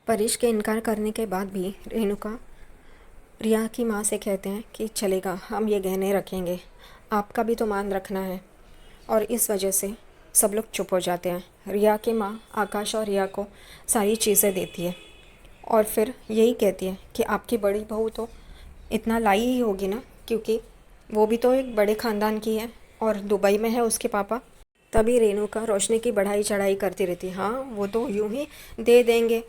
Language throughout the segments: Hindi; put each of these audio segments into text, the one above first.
परेश के इनकार करने के बाद भी रेणुका रिया की माँ से कहते हैं कि चलेगा, हम ये गहने रखेंगे, आपका भी तो मान रखना है। और इस वजह से सब लोग चुप हो जाते हैं। रिया की माँ आकाश और रिया को सारी चीज़ें देती है और फिर यही कहती है कि आपकी बड़ी बहू तो इतना लाई ही होगी ना, क्योंकि वो भी तो एक बड़े ख़ानदान की है और दुबई में है उसके पापा। तभी रेणुका रोशनी की बढ़ाई चढ़ाई करती रहती, हाँ वो तो यूं ही दे देंगे,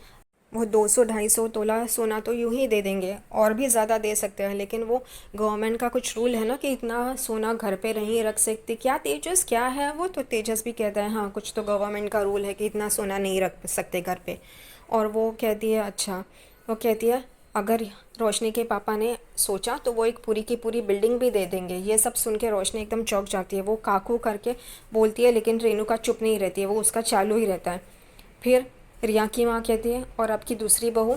वो 200-250 तोला सोना तो यूं ही दे देंगे, और भी ज़्यादा दे सकते हैं, लेकिन वो गवर्नमेंट का कुछ रूल है ना कि इतना सोना घर पे नहीं रख सकते। क्या तेजस क्या है वो, तो तेजस भी कहता है हाँ कुछ तो गवर्नमेंट का रूल है कि इतना सोना नहीं रख सकते घर पे। और वो कहती है अच्छा, वो कहती है अगर रोशनी के पापा ने सोचा तो वो एक पूरी की पूरी बिल्डिंग भी दे देंगे। ये सब सुन के रोशनी एकदम चौंक जाती है, वो काकू करके बोलती है, लेकिन रेणुका चुप नहीं रहती है, वो उसका चालू ही रहता है। फिर रिया की माँ कहती है और आपकी दूसरी बहू,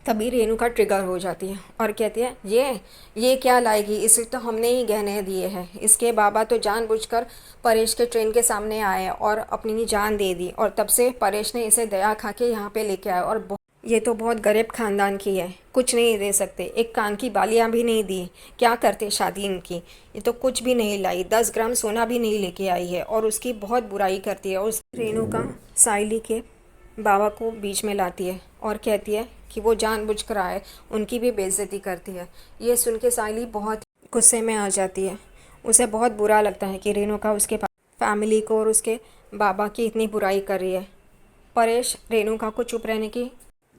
तभी रेणुका ट्रिगर हो जाती है और कहती है ये क्या लाएगी, इसे तो हमने ही गहने दिए हैं। इसके बाबा तो जानबूझकर परेश के ट्रेन के सामने आए और अपनी जान दे दी, और तब से परेश ने इसे दया खा के यहाँ पे लेके आया, और ये तो बहुत गरीब खानदान की है, कुछ नहीं दे सकते, एक कान की बालियाँ भी नहीं दी, क्या करते शादी इनकी। ये तो कुछ भी नहीं लाई, 10 ग्राम सोना भी नहीं लेके आई है, और उसकी बहुत बुराई करती है। उस रेणुका साइली के बाबा को बीच में लाती है और कहती है कि वो जानबूझकर आए, उनकी भी बेइज्जती करती है। ये सुन के साइली बहुत गुस्से में आ जाती है, उसे बहुत बुरा लगता है कि रेणुका उसके फैमिली को और उसके बाबा की इतनी बुराई कर रही है। परेश रेणुका को चुप रहने की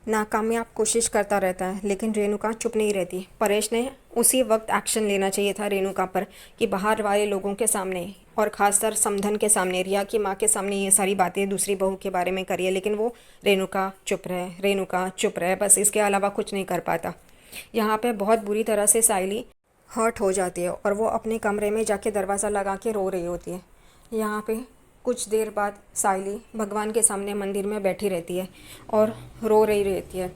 नाकामयाब कोशिश करता रहता है, लेकिन रेणुका चुप नहीं रहती। परेश ने उसी वक्त एक्शन लेना चाहिए था रेणुका पर, कि बाहर वाले लोगों के सामने और ख़ासकर समधन के सामने, रिया की माँ के सामने ये सारी बातें दूसरी बहू के बारे में करिए, लेकिन वो रेणुका चुप रहे, रेणुका चुप रहे, बस इसके अलावा कुछ नहीं कर पाता। यहाँ पे बहुत बुरी तरह से साइली हर्ट हो जाती है और वो अपने कमरे में जाके दरवाज़ा लगा के रो रही होती है। यहाँ पे कुछ देर बाद साइली भगवान के सामने मंदिर में बैठी रहती है और रो रही रहती है।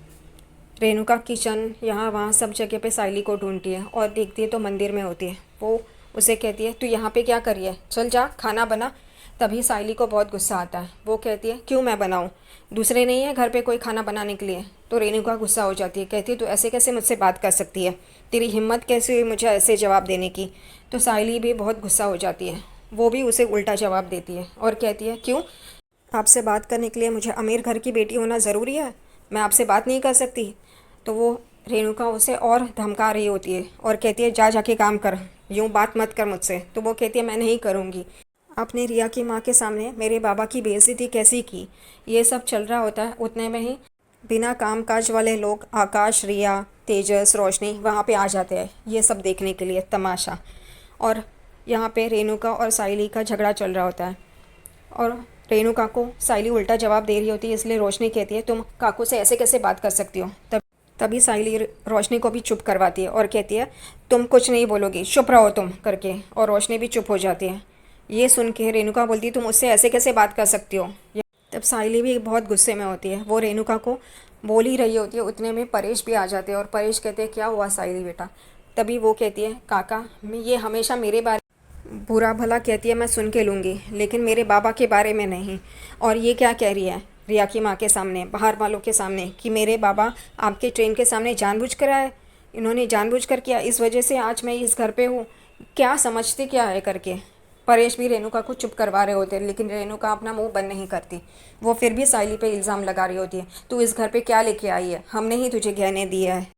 रेणुका किचन यहाँ वहाँ सब जगह पे साइली को ढूंढती है और देखती है तो मंदिर में होती है। वो उसे कहती है तू यहाँ पे क्या करी है, चल जा खाना बना। तभी साइली को बहुत गुस्सा आता है, वो कहती है क्यों मैं बनाऊँ, दूसरे नहीं है घर पे कोई खाना बनाने के लिए। तो रेणुका गुस्सा हो जाती है, कहती है तू ऐसे कैसे मुझसे बात कर सकती है, तेरी हिम्मत कैसे हुई मुझे ऐसे जवाब देने की। तो साइली भी बहुत गुस्सा हो जाती है, वो भी उसे उल्टा जवाब देती है और कहती है क्यों, आपसे बात करने के लिए मुझे अमीर घर की बेटी होना ज़रूरी है, मैं आपसे बात नहीं कर सकती। तो वो रेणुका उसे और धमका रही होती है और कहती है जा जाके काम कर, यूँ बात मत कर मुझसे। तो वो कहती है मैं नहीं करूँगी, आपने रिया की माँ के सामने मेरे बाबा की बेइज्जती कैसी की। ये सब चल रहा होता है, उतने में ही बिना काम काज वाले लोग आकाश, रिया, तेजस, रोशनी वहाँ पे आ जाते हैं ये सब देखने के लिए तमाशा। और यहाँ पे रेणुका और साइली का झगड़ा चल रहा होता है और रेणुका को साइली उल्टा जवाब दे रही होती है, इसलिए रोशनी कहती है तुम काकू से ऐसे कैसे बात कर सकती हो। तभी साइली रोशनी को भी चुप करवाती है और कहती है तुम कुछ नहीं बोलोगी, चुप रहो तुम करके, और रोशनी भी चुप हो जाती है। ये सुन के रेणुका बोलती है तुम उससे ऐसे कैसे बात कर सकती हो। तब साइली भी बहुत गुस्से में होती है, वो रेणुका को बोल ही रही होती है, उतने में परेश भी आ जाते हैं और परेश कहते हैं क्या हुआ साइली बेटा। तभी वो कहती है काका ये हमेशा मेरे बारे बुरा भला कहती है, मैं सुन के लूँगी, लेकिन मेरे बाबा के बारे में नहीं। और ये क्या कह रही है रिया की माँ के सामने, बाहर वालों के सामने, कि मेरे बाबा आपके ट्रेन के सामने जानबूझ कर आए, इन्होंने जानबूझ कर किया, इस वजह से आज मैं इस घर पे हूँ, क्या समझते क्या है करके। परेश भी रेणुका को चुप करवा रहे होते हैं, लेकिन रेणुका अपना मुंह बंद नहीं करती। वो फिर भी साइली पे इल्ज़ाम लगा रही होती है, तू इस घर पे क्या लेके आई है, हमने ही तुझे गहने दिए है।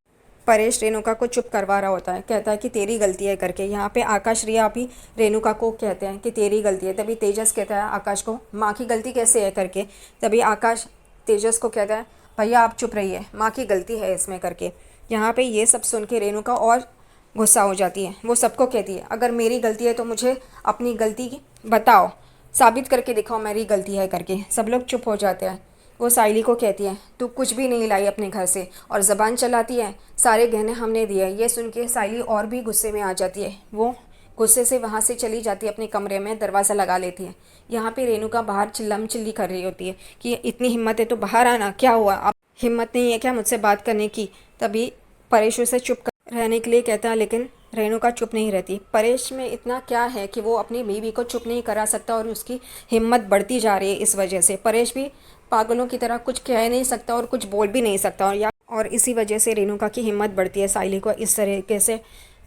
परेश रेणुका को चुप करवा रहा होता है, कहता है कि तेरी गलती है करके। यहाँ पे आकाश, रिया भी रेणुका को कहते हैं कि तेरी गलती है। तभी तेजस कहता है आकाश को माँ की गलती कैसे है करके। तभी आकाश तेजस को कहता है भैया आप चुप रहिए, माँ की गलती है इसमें करके। यहाँ पे ये सब सुन के रेणुका और गुस्सा हो जाती है, वो सबको कहती है अगर मेरी गलती है तो मुझे अपनी गलती बताओ, साबित करके दिखाओ मेरी गलती है करके। सब लोग चुप हो जाते हैं। वो साइली को कहती है तू कुछ भी नहीं लाई अपने घर से और ज़बान चलाती है, सारे गहने हमने दिए। ये सुन के साइली और भी गुस्से में आ जाती है, वो गुस्से से वहाँ से चली जाती है अपने कमरे में, दरवाज़ा लगा लेती है। यहाँ पे रेणुका बाहर चिल्लम चिल्ली कर रही होती है कि इतनी हिम्मत है तो बाहर आना, क्या हुआ, अब हिम्मत नहीं है क्या मुझसे बात करने की। तभी परेश उसे चुप रहने के लिए कहता है, लेकिन रेणुका चुप नहीं रहती। परेश में इतना क्या है कि वो अपनी बीवी को चुप नहीं करा सकता और उसकी हिम्मत बढ़ती जा रही है। इस वजह से परेश भी पागलों की तरह कुछ कह नहीं सकता और कुछ बोल भी नहीं सकता, और इसी वजह से रेणुका की हिम्मत बढ़ती है साइली को इस तरीके से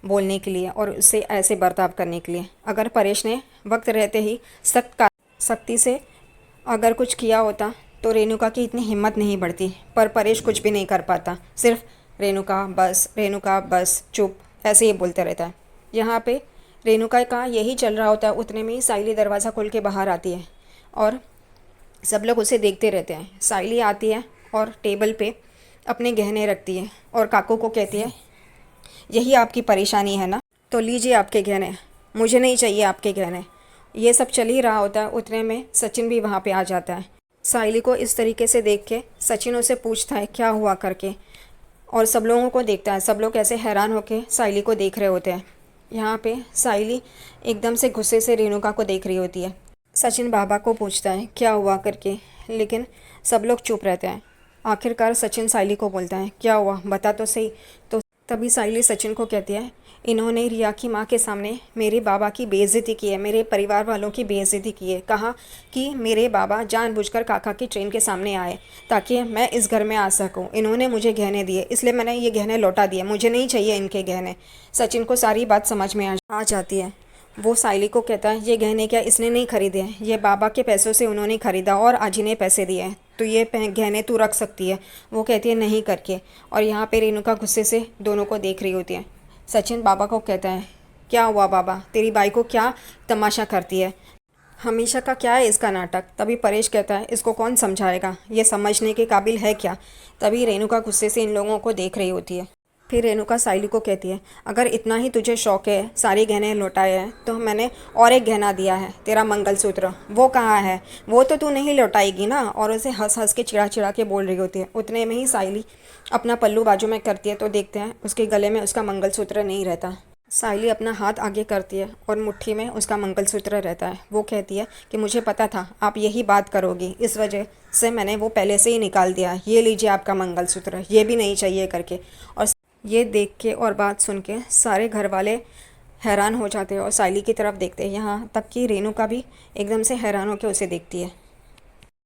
बोलने के लिए और उससे ऐसे बर्ताव करने के लिए। अगर परेश ने वक्त रहते ही सख्ती से अगर कुछ किया होता तो रेणुका की इतनी हिम्मत नहीं बढ़ती, पर परेश कुछ भी नहीं कर पाता, सिर्फ रेणुका बस चुप ऐसे ही बोलते रहता है। यहाँ पे रेणुका का यही चल रहा होता है, उतने में ही साइली दरवाज़ा खोल के बाहर आती है और सब लोग उसे देखते रहते हैं। साइली आती है और टेबल पे अपने गहने रखती है और काकू को कहती है, यही आपकी परेशानी है ना, तो लीजिए आपके गहने, मुझे नहीं चाहिए आपके गहने। ये सब चल ही रहा होता है, उतने में सचिन भी वहाँ पे आ जाता है। साइली को इस तरीके से देख के सचिन उसे पूछता है क्या हुआ करके, और सब लोगों को देखता है। सब लोग ऐसे हैरान होकर साइली को देख रहे होते हैं। यहाँ पे साइली एकदम से गुस्से से रेणुका को देख रही होती है। सचिन बाबा को पूछता है क्या हुआ करके, लेकिन सब लोग चुप रहते हैं। आखिरकार सचिन साइली को बोलता है क्या हुआ, बता तो सही। तो तभी साइली सचिन को कहती है, इन्होंने रिया की माँ के सामने मेरे बाबा की बेइज्जती की है, मेरे परिवार वालों की बेइज्जती की है। कहा कि मेरे बाबा जानबूझकर काका की ट्रेन के सामने आए ताकि मैं इस घर में आ सकूं। इन्होंने मुझे गहने दिए, इसलिए मैंने ये गहने लौटा दिए, मुझे नहीं चाहिए इनके गहने। सचिन को सारी बात समझ में आ जाती है। वो साइली को कहता है ये गहने क्या इसने नहीं खरीदे हैं, ये बाबा के पैसों से उन्होंने ख़रीदा और आजी ने पैसे दिए हैं, तो ये गहने तू रख सकती है। वो कहती है नहीं करके, और यहाँ पे रेणुका गुस्से से दोनों को देख रही होती है। सचिन बाबा को कहता है क्या हुआ बाबा, तेरी बाई को क्या तमाशा करती है, हमेशा का क्या है इसका नाटक। तभी परेश कहता है इसको कौन समझाएगा, ये समझने के काबिल है क्या। तभी रेणुका गुस्से से इन लोगों को देख रही होती है। फिर रेणुका साइली को कहती है अगर इतना ही तुझे शौक है सारे गहने लौटाए हैं तो मैंने और एक गहना दिया है, तेरा मंगलसूत्र, वो कहाँ है, वो तो तू नहीं लौटाएगी ना। और उसे हंस हंस के चिढ़ा चिढ़ा के बोल रही होती है। उतने में ही साइली अपना पल्लू बाजू में करती है तो देखते हैं उसके गले में उसका मंगलसूत्र नहीं रहता। साइली अपना हाथ आगे करती है और मुट्ठी में उसका मंगलसूत्र रहता है। वो कहती है कि मुझे पता था आप यही बात करोगी, इस वजह से मैंने वो पहले से ही निकाल दिया। ये लीजिए आपका मंगलसूत्र, ये भी नहीं चाहिए करके। और ये देख के और बात सुन के सारे घर वाले हैरान हो जाते हैं और साइली की तरफ देखते हैं। यहाँ तक कि रेणुका भी एकदम से हैरान होकर उसे देखती है।